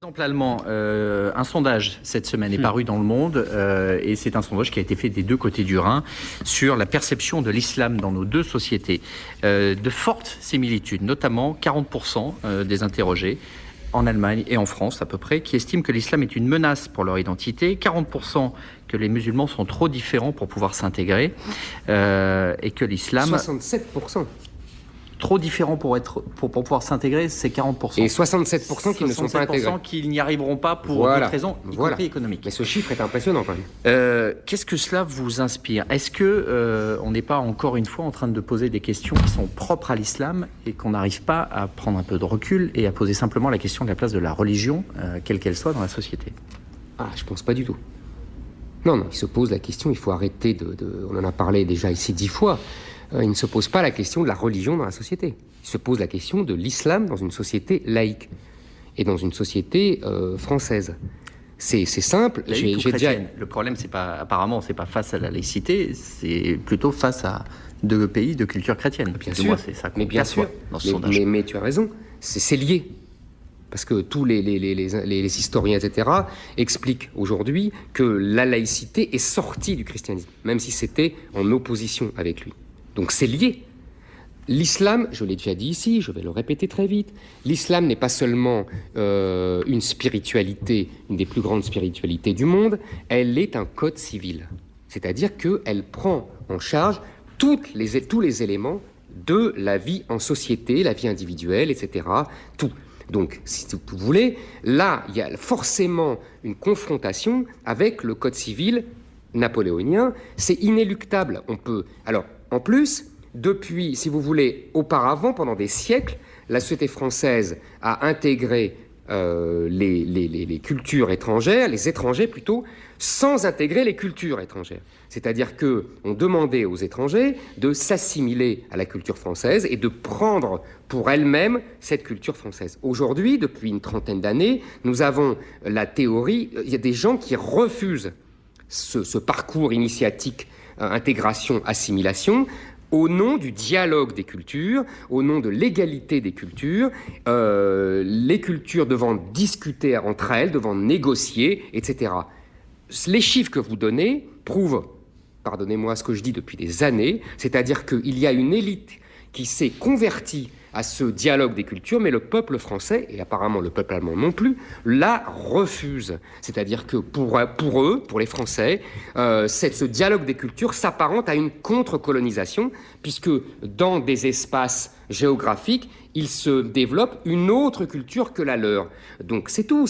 Exemple allemand, un sondage cette semaine est paru dans Le Monde et c'est un sondage qui a été fait des deux côtés du Rhin sur la perception de l'islam dans nos deux sociétés. De fortes similitudes, notamment 40% des interrogés en Allemagne et en France à peu près, qui estiment que l'islam est une menace pour leur identité, 40% que les musulmans sont trop différents pour pouvoir s'intégrer et que l'islam... 67%. Trop différents pour pouvoir s'intégrer, c'est 40%. Et 67% qui ne sont pas intégrés. 67% qui n'y arriveront pas pour d'autres raisons, y compris économiques. Mais ce chiffre est impressionnant quand même. Qu'est-ce que cela vous inspire? Est-ce que on n'est pas encore une fois en train de poser des questions qui sont propres à l'islam et qu'on n'arrive pas à prendre un peu de recul et à poser simplement la question de la place de la religion, quelle qu'elle soit, dans la société? Ah, je pense pas du tout. Non, il se pose la question, il faut arrêter on en a parlé déjà ici 10 fois. Il ne se pose pas la question de la religion dans la société. Il se pose la question de l'islam dans une société laïque et dans une société française. C'est simple. J'ai déjà... Le problème, apparemment, c'est pas face à la laïcité, c'est plutôt face à deux pays de culture chrétienne. Bien sûr, c'est ça mais bien sûr. Dans ce sondage. Mais tu as raison, c'est lié. Parce que tous les historiens, etc., expliquent aujourd'hui que la laïcité est sortie du christianisme, même si c'était en opposition avec lui. Donc c'est lié. L'islam, je l'ai déjà dit ici, je vais le répéter très vite, l'islam n'est pas seulement une spiritualité, une des plus grandes spiritualités du monde, elle est un code civil. C'est-à-dire qu'elle prend en charge tous les éléments de la vie en société, la vie individuelle, etc. Tout. Donc, si vous voulez, là, il y a forcément une confrontation avec le code civil napoléonien. C'est inéluctable. Alors, en plus, depuis, si vous voulez, auparavant, pendant des siècles, la société française a intégré les cultures étrangères, les étrangers plutôt, sans intégrer les cultures étrangères. C'est-à-dire qu'on demandait aux étrangers de s'assimiler à la culture française et de prendre pour elles-mêmes cette culture française. Aujourd'hui, depuis une trentaine d'années, nous avons la théorie, il y a des gens qui refusent ce parcours initiatique, intégration-assimilation, au nom du dialogue des cultures, au nom de l'égalité des cultures, les cultures devant discuter entre elles, devant négocier, etc. Les chiffres que vous donnez prouvent, pardonnez-moi ce que je dis depuis des années, c'est-à-dire qu'il y a une élite qui s'est convertie à ce dialogue des cultures, mais le peuple français, et apparemment le peuple allemand non plus, la refuse. C'est-à-dire que pour eux, pour les Français, ce dialogue des cultures s'apparente à une contre-colonisation, puisque dans des espaces géographiques, il se développe une autre culture que la leur. Donc c'est tout.